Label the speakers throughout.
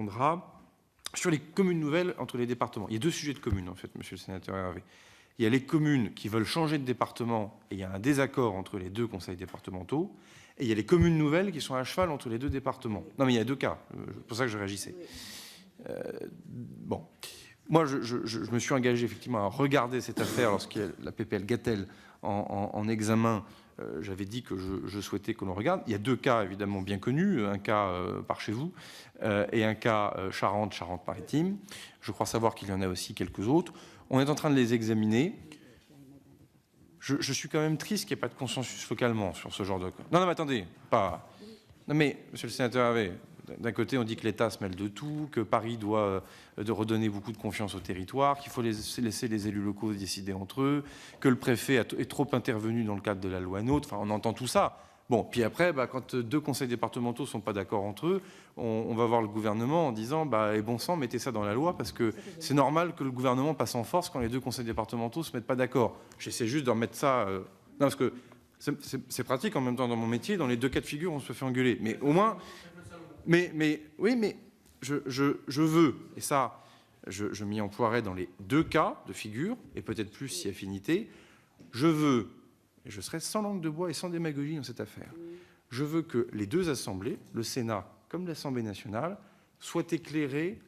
Speaker 1: répondra. Sur les communes nouvelles entre les départements, il y a deux sujets de communes, en fait, monsieur le sénateur Hervé. Il y a les communes qui veulent changer de département et il y a un désaccord entre les deux conseils départementaux. Et il y a les communes nouvelles qui sont à cheval entre les deux départements. Non, mais il y a deux cas. C'est pour ça que je réagissais. Bon. Moi, je me suis engagé effectivement à regarder cette affaire lorsqu'il y a la PPL Gatel en examen. J'avais dit que je souhaitais que l'on regarde. Il y a deux cas évidemment bien connus, un cas par chez vous et un cas Charente-Maritime. Je crois savoir qu'il y en a aussi quelques autres. On est en train de les examiner. Je suis quand même triste qu'il n'y ait pas de consensus localement sur ce genre de cas. Non, mais attendez, pas... Non, mais, monsieur le sénateur Hervé, d'un côté, on dit que l'État se mêle de tout, que Paris doit de redonner beaucoup de confiance au territoire, qu'il faut laisser les élus locaux décider entre eux, que le préfet est trop intervenu dans le cadre de la loi NOTRe. Enfin, on entend tout ça. Bon, puis après, quand deux conseils départementaux ne sont pas d'accord entre eux, on va voir le gouvernement en disant et bon sang, mettez ça dans la loi, parce que c'est normal que le gouvernement passe en force quand les deux conseils départementaux ne se mettent pas d'accord. J'essaie juste de remettre ça... Non, parce que c'est pratique en même temps dans mon métier. Dans les deux cas de figure, on se fait engueuler. Mais au moins... Oui, mais je veux, et ça, je m'y emploierai dans les deux cas de figure, et peut-être plus si affinité, je veux, et je serai sans langue de bois et sans démagogie dans cette affaire, je veux que les deux assemblées, le Sénat comme l'Assemblée nationale, soient éclairées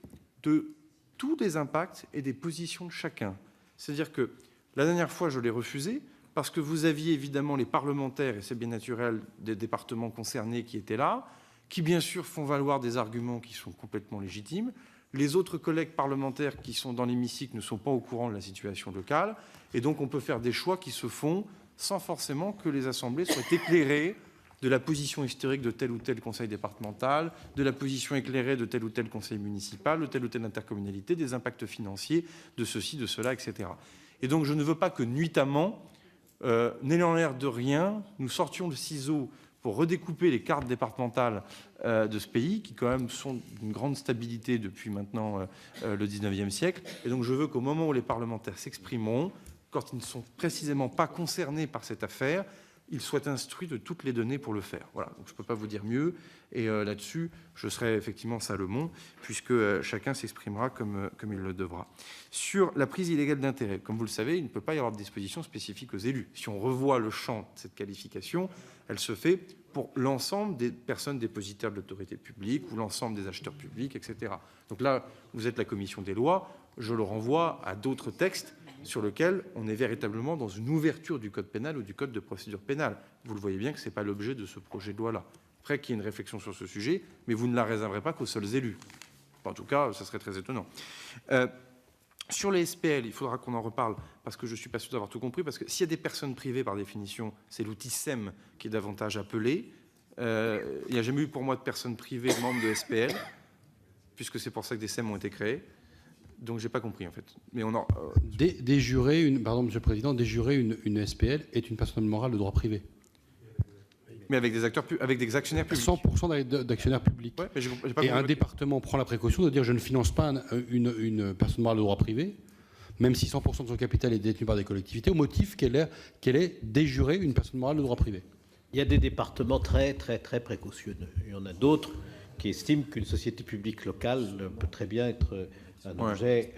Speaker 1: de tous les impacts et des positions de chacun. C'est-à-dire que la dernière fois, je l'ai refusé, parce que vous aviez évidemment les parlementaires, et c'est bien naturel, des départements concernés qui étaient là, qui bien sûr font valoir des arguments qui sont complètement légitimes. Les autres collègues parlementaires qui sont dans l'hémicycle ne sont pas au courant de la situation locale, et donc on peut faire des choix qui se font sans forcément que les assemblées soient éclairées de la position historique de tel ou tel conseil départemental, de la position éclairée de tel ou tel conseil municipal, de telle ou telle intercommunalité, des impacts financiers, de ceci, de cela, etc. Et donc je ne veux pas que nuitamment, n'ayant l'air de rien, nous sortions le ciseau pour redécouper les cartes départementales de ce pays, qui quand même sont d'une grande stabilité depuis maintenant le 19e siècle. Et donc je veux qu'au moment où les parlementaires s'exprimeront, quand ils ne sont précisément pas concernés par cette affaire, ils soient instruits de toutes les données pour le faire. Voilà, donc je ne peux pas vous dire mieux. Et là-dessus, je serai effectivement Salomon, puisque chacun s'exprimera comme il le devra. Sur la prise illégale d'intérêt, comme vous le savez, il ne peut pas y avoir de disposition spécifique aux élus. Si on revoit le champ de cette qualification, elle se fait pour l'ensemble des personnes dépositaires de l'autorité publique ou l'ensemble des acheteurs publics, etc. Donc là, vous êtes la commission des lois, je le renvoie à d'autres textes sur lesquels on est véritablement dans une ouverture du code pénal ou du code de procédure pénale. Vous le voyez bien que ce n'est pas l'objet de ce projet de loi-là. Après qu'il y ait une réflexion sur ce sujet, mais vous ne la réserverez pas qu'aux seuls élus. En tout cas, ça serait très étonnant. Sur les SPL, il faudra qu'on en reparle, parce que je ne suis pas sûr d'avoir tout compris, parce que s'il y a des personnes privées, par définition, c'est l'outil SEM qui est davantage appelé. Il n'y a jamais eu pour moi de personnes privées membres de SPL, puisque c'est pour ça que des SEM ont été créés. Donc, je n'ai pas compris, en fait. Mais on en...
Speaker 2: Pardon, Monsieur le Président, déjurer une SPL est une personne morale de droit privé.
Speaker 1: Mais avec des actionnaires publics.
Speaker 2: 100% d'actionnaires publics.
Speaker 1: Ouais, mais j'ai pas
Speaker 2: et un
Speaker 1: compris.
Speaker 2: département prend la précaution de dire je ne finance pas une personne morale de droit privé, même si 100% de son capital est détenu par des collectivités, au motif qu'elle est déjurée une personne morale de droit privé.
Speaker 3: Il y a des départements très précautionneux. Il y en a d'autres qui estiment qu'une société publique locale peut très bien être un objet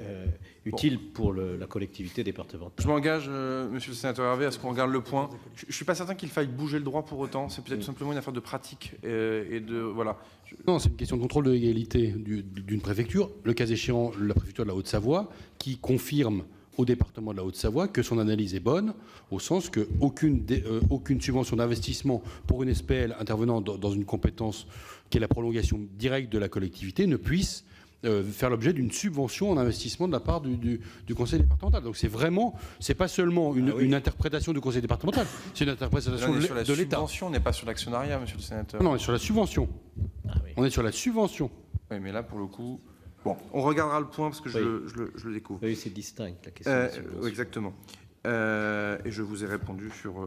Speaker 3: utile pour la collectivité départementale.
Speaker 1: Je m'engage, monsieur le sénateur Hervé, à ce qu'on regarde le point. Je ne suis pas certain qu'il faille bouger le droit pour autant. C'est peut-être simplement une affaire de pratique et de... Voilà.
Speaker 2: Non, c'est une question de contrôle de légalité d'une préfecture, le cas échéant la préfecture de la Haute-Savoie, qui confirme au département de la Haute-Savoie que son analyse est bonne, au sens qu'aucune subvention d'investissement pour une SPL intervenant dans une compétence qui est la prolongation directe de la collectivité ne puisse faire l'objet d'une subvention en investissement de la part du conseil départemental. Donc c'est pas seulement une interprétation du conseil départemental, c'est une interprétation de l'État.
Speaker 1: La subvention, on n'est pas sur l'actionnariat, monsieur le sénateur.
Speaker 2: Non, on est sur la subvention. On est sur la subvention.
Speaker 1: Oui, mais là, pour le coup... Bon, on regardera le point parce que je le découvre.
Speaker 3: Oui, c'est distinct, la question de la subvention.
Speaker 1: Exactement. Et je vous ai répondu sur...